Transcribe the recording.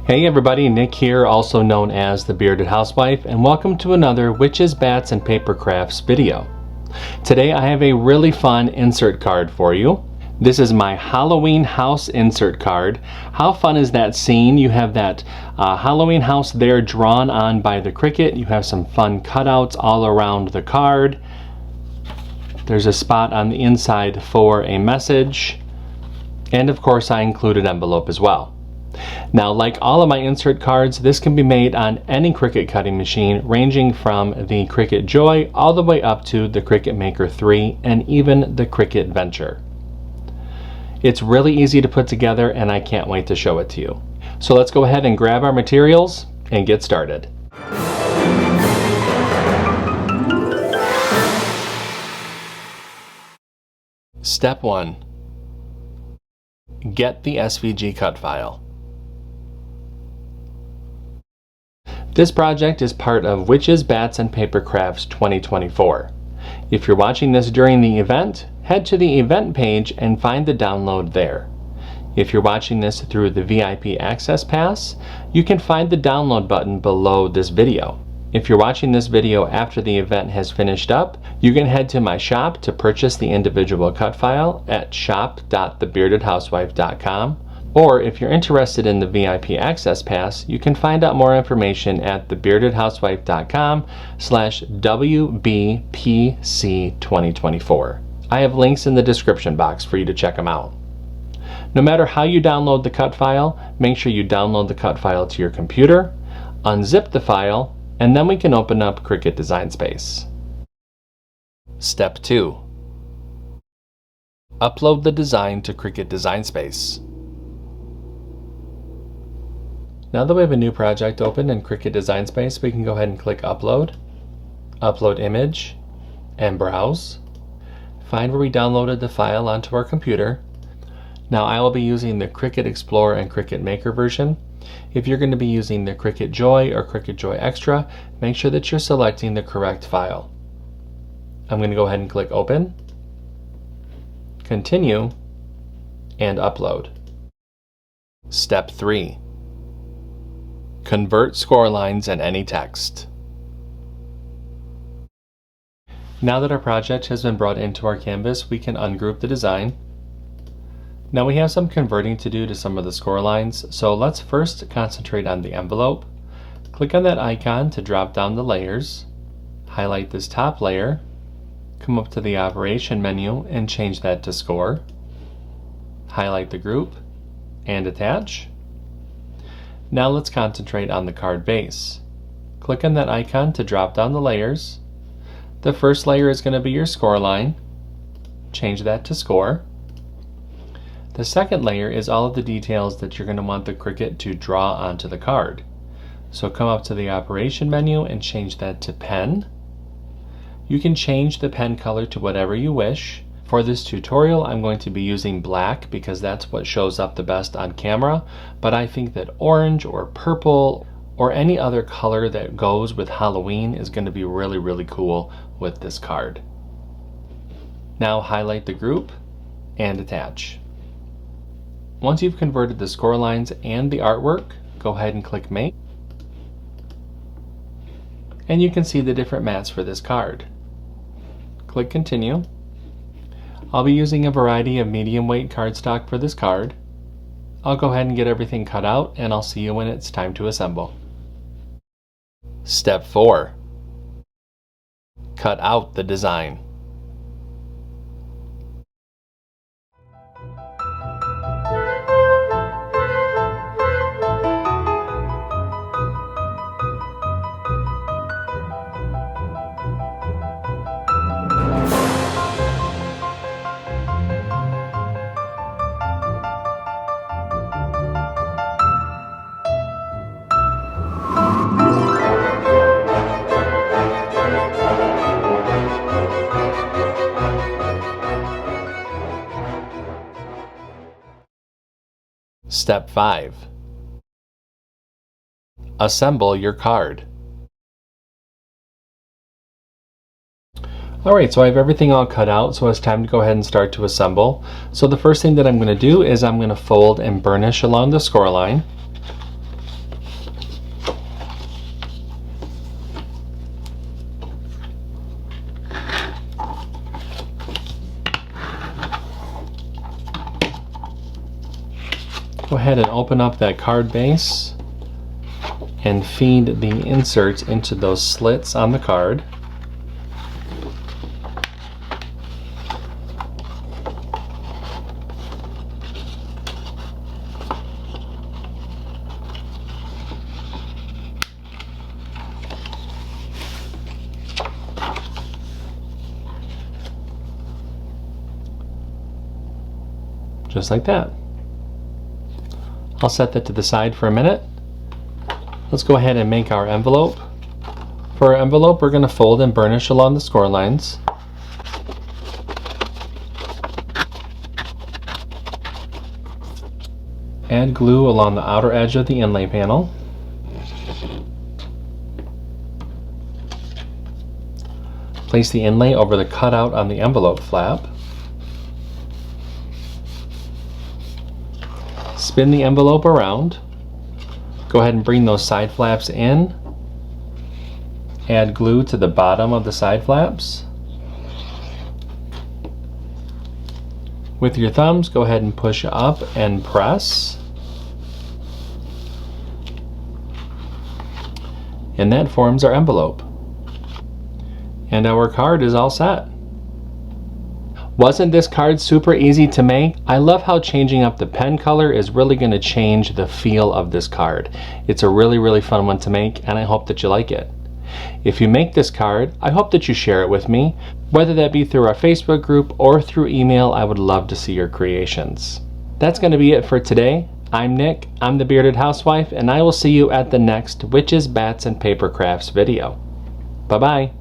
Hey everybody, Nick here, also known as the Bearded Housewife, and welcome to another Witches, Bats, and Papercrafts video. Today I have a really fun insert card for you. This is my Halloween house insert card. How fun is that scene? You have that Halloween house there drawn on by the Cricut. You have some fun cutouts all around the card. There's a spot on the inside for a message. And of course I included an envelope as well. Now, like all of my insert cards, this can be made on any Cricut cutting machine, ranging from the Cricut Joy all the way up to the Cricut Maker 3 and even the Cricut Venture. It's really easy to put together and I can't wait to show it to you. So let's go ahead and grab our materials and get started. Step 1. Get the SVG cut file. This project is part of Witches, Bats, and Papercrafts 2024. If you're watching this during the event, head to the event page and find the download there. If you're watching this through the VIP Access Pass, you can find the download button below this video. If you're watching this video after the event has finished up, you can head to my shop to purchase the individual cut file at shop.thebeardedhousewife.com. Or if you're interested in the VIP Access Pass, you can find out more information at thebeardedhousewife.com/WBPC2024. I have links in the description box for you to check them out. No matter how you download the cut file, make sure you download the cut file to your computer, unzip the file, and then we can open up Cricut Design Space. Step 2. Upload the design to Cricut Design Space. Now that we have a new project open in Cricut Design Space, we can go ahead and click Upload, Upload Image, and Browse. Find where we downloaded the file onto our computer. Now I will be using the Cricut Explorer and Cricut Maker version. If you're going to be using the Cricut Joy or Cricut Joy Extra, make sure that you're selecting the correct file. I'm going to go ahead and click Open, Continue, and Upload. Step 3. Convert score lines and any text. Now that our project has been brought into our canvas, we can ungroup the design. Now we have some converting to do to some of the score lines, so let's first concentrate on the envelope. Click on that icon to drop down the layers, highlight this top layer, come up to the operation menu and change that to score, highlight the group, and attach. Now let's concentrate on the card base. Click on that icon to drop down the layers. The first layer is going to be your score line. Change that to score. The second layer is all of the details that you're going to want the Cricut to draw onto the card. So come up to the operation menu and change that to pen. You can change the pen color to whatever you wish. For this tutorial, I'm going to be using black because that's what shows up the best on camera, but I think that orange or purple or any other color that goes with Halloween is going to be really, really cool with this card. Now highlight the group and attach. Once you've converted the score lines and the artwork, go ahead and click Make. And you can see the different mats for this card. Click Continue. I'll be using a variety of medium weight cardstock for this card. I'll go ahead and get everything cut out and I'll see you when it's time to assemble. Step 4. Cut out the design. Step 5. Assemble your card. Alright, so I have everything all cut out, so it's time to go ahead and start to assemble. So the first thing that I'm going to do is I'm going to fold and burnish along the score line. Go ahead and open up that card base and feed the inserts into those slits on the card. Just like that. I'll set that to the side for a minute. Let's go ahead and make our envelope. For our envelope, we're going to fold and burnish along the score lines. Add glue along the outer edge of the inlay panel. Place the inlay over the cutout on the envelope flap. Spin the envelope around. Go ahead and bring those side flaps in. Add glue to the bottom of the side flaps. With your thumbs, go ahead and push up and press. And that forms our envelope. And our card is all set. Wasn't this card super easy to make? I love how changing up the pen color is really going to change the feel of this card. It's a really fun one to make, and I hope that you like it. If you make this card, I hope that you share it with me, whether that be through our Facebook group or through email. I would love to see your creations. That's going to be it for today. I'm Nick, I'm the Bearded Housewife, and I will see you at the next Witches, Bats, and Papercrafts video. Bye-bye.